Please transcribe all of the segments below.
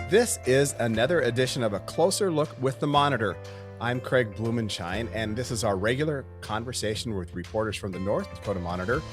This is another edition of A Closer Look with the Monitor. I'm Craig Blumenshine, and this is our regular conversation with reporters from the North Dakota Monitor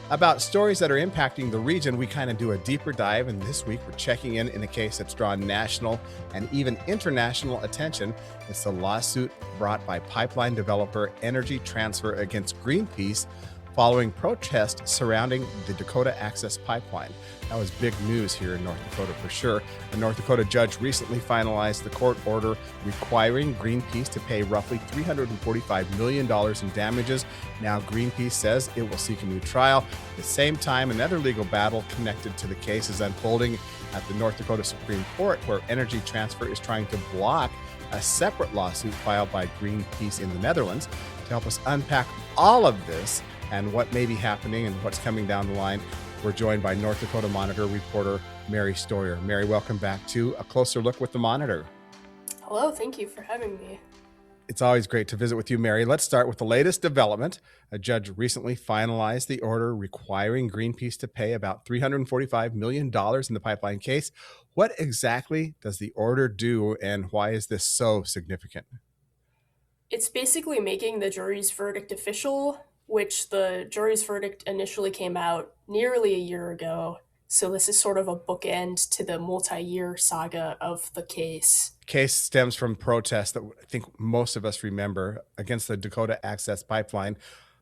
about stories that are impacting the region. We kind of do a deeper dive, and this week we're checking in a case that's drawn national and even international attention. It's a lawsuit brought by pipeline developer Energy Transfer against Greenpeace following protests surrounding the Dakota Access Pipeline. That was big news here in North Dakota for sure. A North Dakota judge recently finalized the court order requiring Greenpeace to pay roughly $345 million in damages. Now Greenpeace says it will seek a new trial. At the same time, another legal battle connected to the case is unfolding at the North Dakota Supreme Court, where Energy Transfer is trying to block a separate lawsuit filed by Greenpeace in the Netherlands. To help us unpack all of this and what may be happening and what's coming down the line, we're joined by North Dakota Monitor reporter Mary Stoyer. Mary, welcome back to A Closer Look with the Monitor. Hello, thank you for having me. It's always great to visit with you, Mary. Let's start with the latest development. A judge recently finalized the order requiring Greenpeace to pay about $345 million in the pipeline case. What exactly does the order do, and why is this so significant? It's basically making the jury's verdict official, which the jury's verdict initially came out nearly a year ago. So this is sort of a bookend to the multi-year saga of the case. Case stems from protests that I think most of us remember against the Dakota Access Pipeline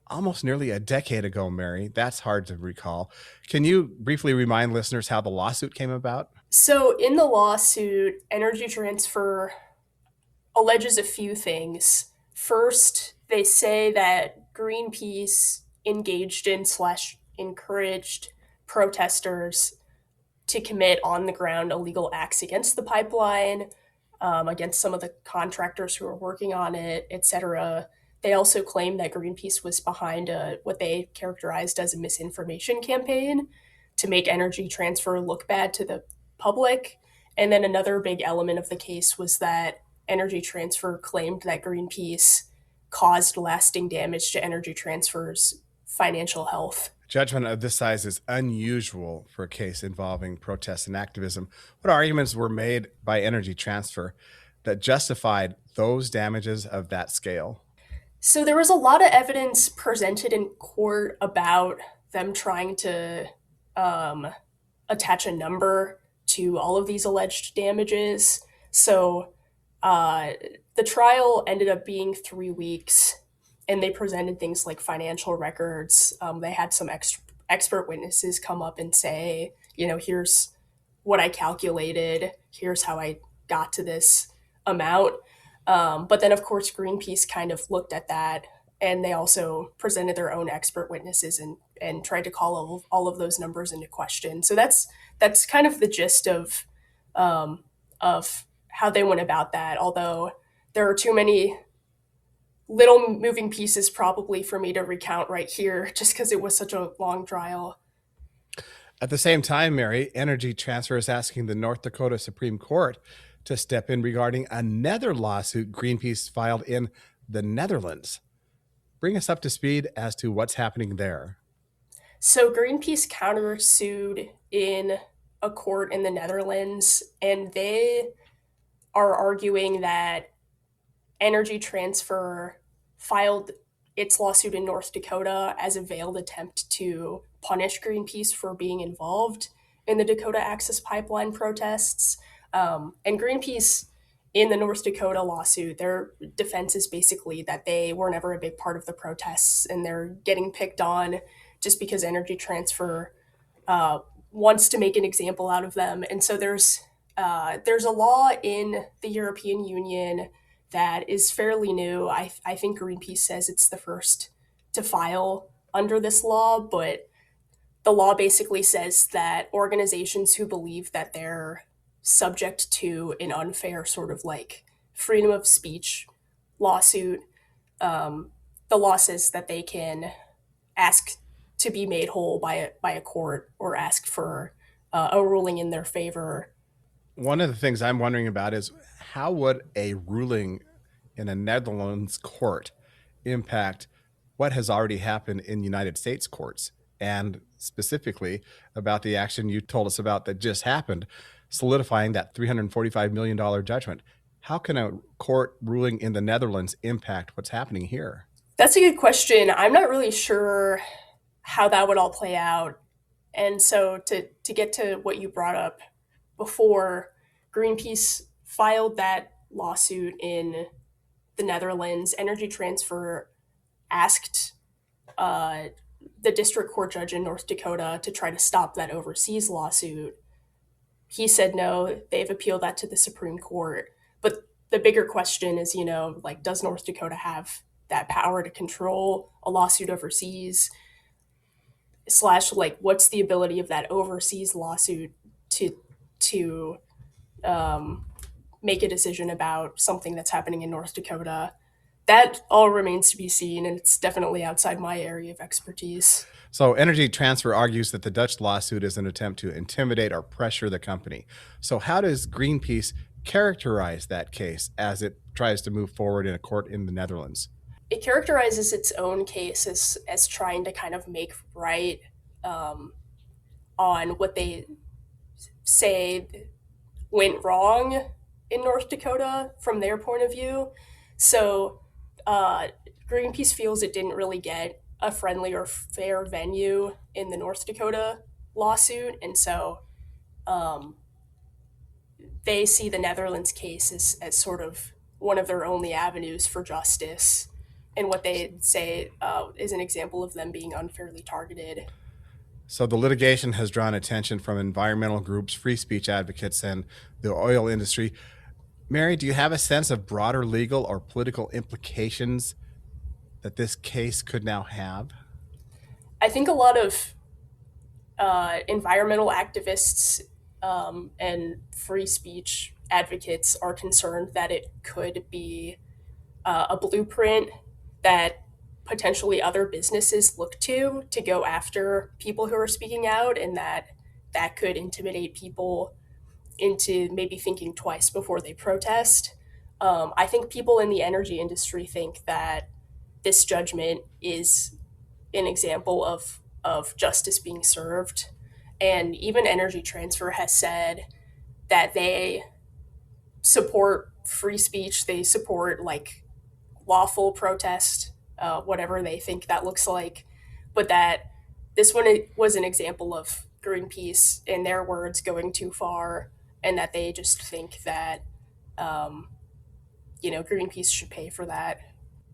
almost nearly a decade ago, Mary. That's hard to recall. Can you briefly remind listeners how the lawsuit came about? So in the lawsuit, Energy Transfer alleges a few things. First, they say that Greenpeace engaged in / encouraged protesters to commit on the ground illegal acts against the pipeline, against some of the contractors who are working on it, etc. They also claim that Greenpeace was behind what they characterized as a misinformation campaign to make Energy Transfer look bad to the public. And then another big element of the case was that Energy Transfer claimed that Greenpeace caused lasting damage to Energy Transfer's financial health. Judgment of this size is unusual for a case involving protests and activism. What arguments were made by Energy Transfer that justified those damages of that scale? So there was a lot of evidence presented in court about them trying to attach a number to all of these alleged damages. So the trial ended up being 3 weeks, and they presented things like financial records. They had some expert witnesses come up and say, here's what I calculated, here's how I got to this amount. But then, of course, Greenpeace kind of looked at that, and they also presented their own expert witnesses and tried to call all of those numbers into question. So that's kind of the gist of how they went about that, although there are too many little moving pieces probably for me to recount right here, just because it was such a long trial. At the same time, Mary, Energy Transfer is asking the North Dakota Supreme Court to step in regarding another lawsuit Greenpeace filed in the Netherlands. Bring us up to speed as to what's happening there. So Greenpeace countersued in a court in the Netherlands, and they are arguing that Energy Transfer filed its lawsuit in North Dakota as a veiled attempt to punish Greenpeace for being involved in the Dakota Access Pipeline protests. And Greenpeace, in the North Dakota lawsuit, their defense is basically that they were never a big part of the protests, and they're getting picked on just because Energy Transfer wants to make an example out of them. And so there's a law in the European Union that is fairly new. I think Greenpeace says it's the first to file under this law, but the law basically says that organizations who believe that they're subject to an unfair sort of like freedom of speech lawsuit, the law says that they can ask to be made whole by a court or ask for a ruling in their favor. One of the things I'm wondering about is how would a ruling in a Netherlands court impact what has already happened in United States courts and specifically about the action you told us about that just happened, solidifying that $345 million judgment. How can a court ruling in the Netherlands impact what's happening here? That's a good question. I'm not really sure how that would all play out. And so to get to what you brought up before, Greenpeace filed that lawsuit in the Netherlands. Energy Transfer asked uh, the district court judge in North Dakota to try to stop that overseas lawsuit. He said no. They've appealed that to the Supreme Court. But the bigger question is, like, does North Dakota have that power to control a lawsuit overseas? Slash, like, what's the ability of that overseas lawsuit to um, make a decision about something that's happening in North Dakota? That all remains to be seen, and it's definitely outside my area of expertise. So, Energy Transfer argues that the Dutch lawsuit is an attempt to intimidate or pressure the company. So, how does Greenpeace characterize that case as it tries to move forward in a court in the Netherlands? It characterizes its own case as trying to kind of make right um, on what they say went wrong in North Dakota from their point of view. So uh, Greenpeace feels it didn't really get a friendly or fair venue in the North Dakota lawsuit, and so um, they see the Netherlands case as sort of one of their only avenues for justice, and what they say is an example of them being unfairly targeted. So, the litigation has drawn attention from environmental groups, free speech advocates, and the oil industry. Mary, do you have a sense of broader legal or political implications that this case could now have? I think a lot of environmental activists and free speech advocates are concerned that it could be a blueprint that potentially other businesses look to go after people who are speaking out, and that could intimidate people into maybe thinking twice before they protest. I think people in the energy industry think that this judgment is an example of justice being served. And even Energy Transfer has said that they support free speech, they support like lawful protest, whatever they think that looks like, but that this one was an example of Greenpeace, in their words, going too far, and that they just think that um, Greenpeace should pay for that.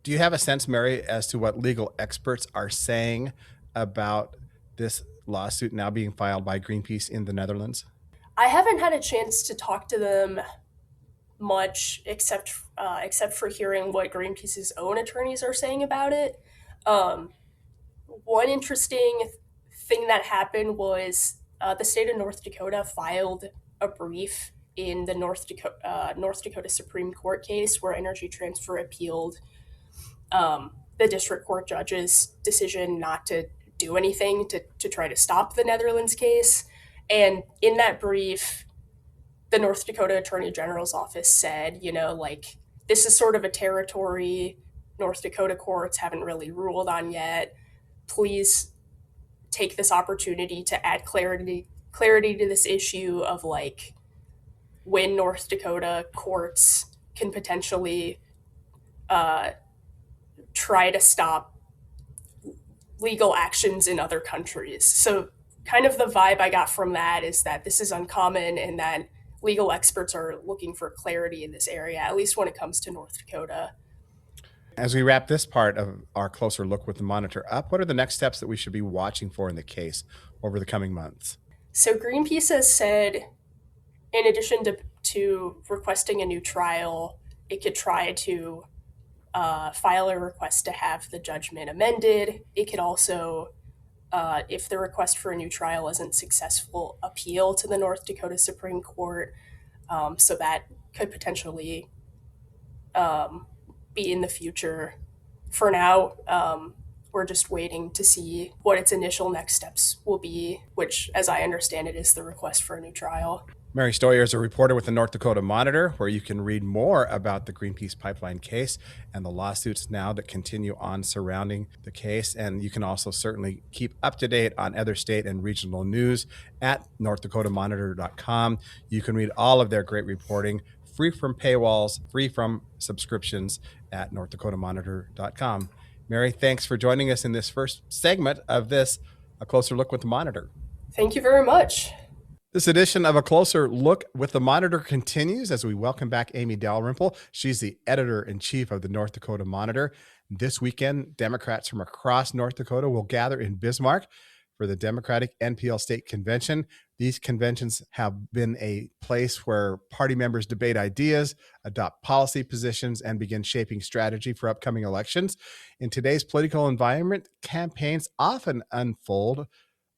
Do you have a sense, Mary, as to what legal experts are saying about this lawsuit now being filed by Greenpeace in the Netherlands? I haven't had a chance to talk to them much, except for hearing what Greenpeace's own attorneys are saying about it. Um, One interesting thing that happened was the state of North Dakota filed a brief in the North Dakota Supreme Court case where Energy Transfer appealed the district court judge's decision not to do anything to try to stop the Netherlands case. And in that brief, the North Dakota Attorney General's office said, like, this is sort of a territory North Dakota courts haven't really ruled on yet. Please take this opportunity to add clarity to this issue of like when North Dakota courts can potentially uh, try to stop legal actions in other countries. So kind of the vibe I got from that is that this is uncommon and that legal experts are looking for clarity in this area, at least when it comes to North Dakota. As we wrap this part of our closer look with the monitor up, what are the next steps that we should be watching for in the case over the coming months? So Greenpeace has said, in addition to requesting a new trial, it could try to file a request to have the judgment amended. It could also, if the request for a new trial isn't successful, appeal to the North Dakota Supreme Court. So that could potentially um, be in the future. For now, we're just waiting to see what its initial next steps will be, which, as I understand it, is the request for a new trial. Mary Stoyer is a reporter with the North Dakota Monitor, where you can read more about the Greenpeace pipeline case and the lawsuits now that continue on surrounding the case. And you can also certainly keep up to date on other state and regional news at northdakotamonitor.com. You can read all of their great reporting free from paywalls, free from subscriptions at northdakotamonitor.com. Mary, thanks for joining us in this first segment of this A Closer Look with the Monitor. Thank you very much. This edition of A Closer Look with the Monitor continues as we welcome back Amy Dalrymple. She's the editor-in-chief of the North Dakota Monitor. This weekend, Democrats from across North Dakota will gather in Bismarck for the Democratic NPL State Convention. These conventions have been a place where party members debate ideas, adopt policy positions, and begin shaping strategy for upcoming elections. In today's political environment, campaigns often unfold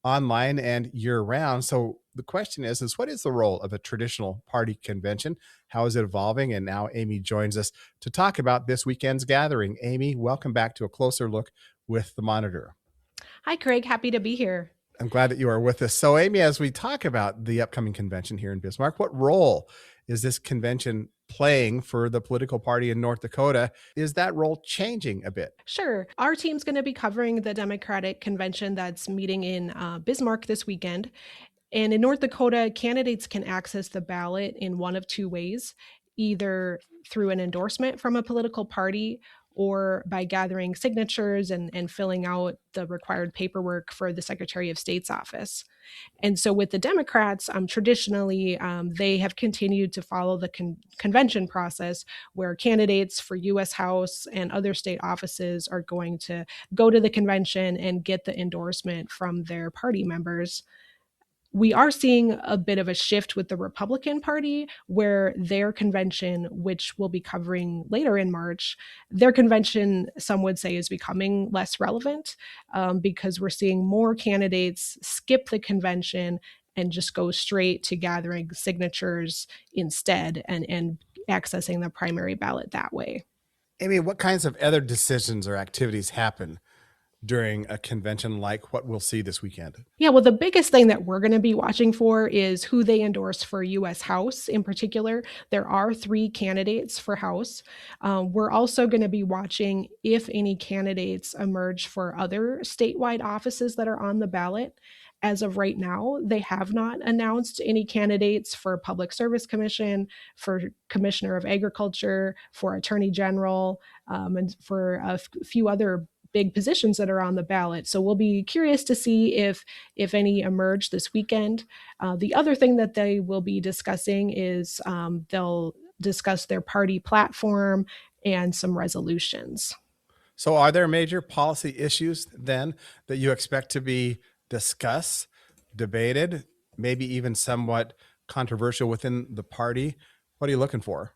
online and year-round. So the question is what is the role of a traditional party convention? How is it evolving? And now Amy joins us to talk about this weekend's gathering. Amy, welcome back to A Closer Look with the Monitor. Hi, Craig. Happy to be here. I'm glad that you are with us. So Amy, as we talk about the upcoming convention here in Bismarck, what role is this convention playing for the political party in North Dakota? Is that role changing a bit? Sure. Our team's going to be covering the Democratic convention that's meeting in Bismarck this weekend. And in North Dakota, candidates can access the ballot in one of two ways, either through an endorsement from a political party or by gathering signatures and filling out the required paperwork for the Secretary of State's office. And so with the Democrats, traditionally, they have continued to follow the convention process where candidates for U.S. House and other state offices are going to go to the convention and get the endorsement from their party members. We are seeing a bit of a shift with the Republican Party, where their convention, which we'll be covering later in March, their convention, some would say, is becoming less relevant because we're seeing more candidates skip the convention and just go straight to gathering signatures instead and accessing the primary ballot that way. Amy, what kinds of other decisions or activities happen during a convention like what we'll see this weekend? Yeah, well, the biggest thing that we're going to be watching for is who they endorse for U.S. House in particular. There are 3 candidates for House. We're also going to be watching if any candidates emerge for other statewide offices that are on the ballot. As of right now, they have not announced any candidates for Public Service Commission, for Commissioner of Agriculture, for Attorney General, and for a few other big positions that are on the ballot. So we'll be curious to see if any emerge this weekend. The other thing that they will be discussing is they'll discuss their party platform and some resolutions. So are there major policy issues then that you expect to be discussed, debated, maybe even somewhat controversial within the party? What are you looking for?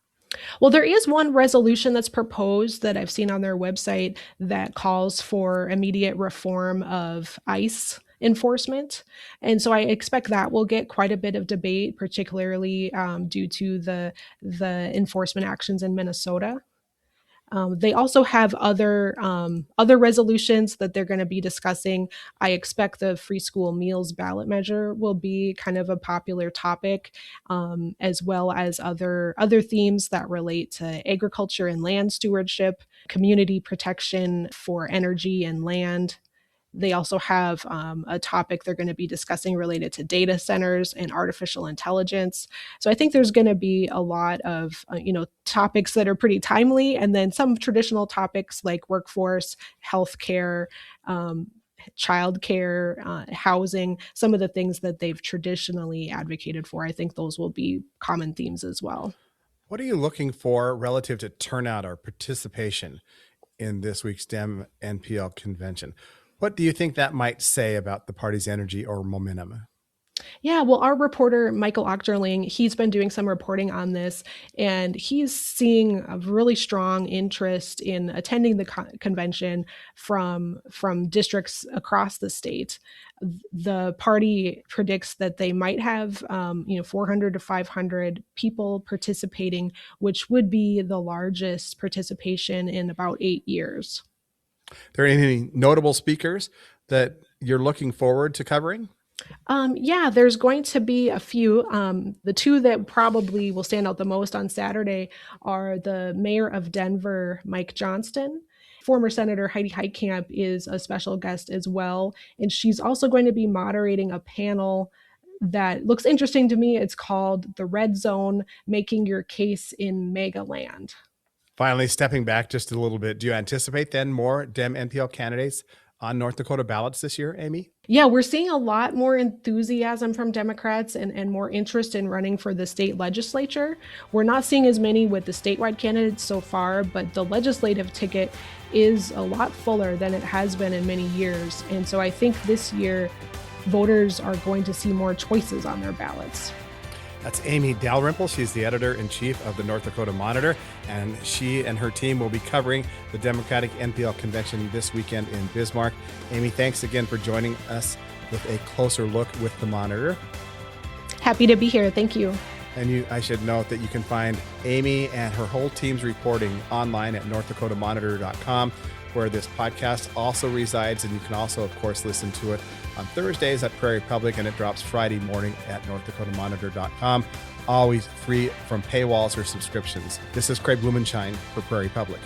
Well, there is one resolution that's proposed that I've seen on their website that calls for immediate reform of ICE enforcement. And so I expect that will get quite a bit of debate, particularly due to the enforcement actions in Minnesota. They also have other resolutions that they're going to be discussing. I expect the free school meals ballot measure will be kind of a popular topic, as well as other themes that relate to agriculture and land stewardship, community protection for energy and land. They also have a topic they're going to be discussing related to data centers and artificial intelligence. So I think there's going to be a lot of topics that are pretty timely, and then some traditional topics like workforce, healthcare, childcare, housing, some of the things that they've traditionally advocated for. I think those will be common themes as well. What are you looking for relative to turnout or participation in this week's Dem NPL convention? What do you think that might say about the party's energy or momentum? Yeah, well, our reporter, Michael Ochterling, he's been doing some reporting on this, and he's seeing a really strong interest in attending the convention from districts across the state. The party predicts that they might have 400 to 500 people participating, which would be the largest participation in about 8 years. Are there any notable speakers that you're looking forward to covering? Yeah, there's going to be a few. The two that probably will stand out the most on Saturday are the mayor of Denver, Mike Johnston. Former Senator Heidi Heitkamp is a special guest as well. And she's also going to be moderating a panel that looks interesting to me. It's called The Red Zone, Making Your Case in Mega Land. Finally, stepping back just a little bit, do you anticipate then more Dem NPL candidates on North Dakota ballots this year, Amy? Yeah, we're seeing a lot more enthusiasm from Democrats and more interest in running for the state legislature. We're not seeing as many with the statewide candidates so far, but the legislative ticket is a lot fuller than it has been in many years. And so I think this year, voters are going to see more choices on their ballots. That's Amy Dalrymple. She's the editor-in-chief of the North Dakota Monitor, and she and her team will be covering the Democratic NPL convention this weekend in Bismarck. Amy, thanks again for joining us with a closer look with the Monitor. Happy to be here. Thank you. And I should note that you can find Amy and her whole team's reporting online at northdakotamonitor.com, where this podcast also resides. And you can also, of course, listen to it on Thursdays at Prairie Public, and it drops Friday morning at northdakotamonitor.com. Always free from paywalls or subscriptions. This is Craig Blumenshine for Prairie Public.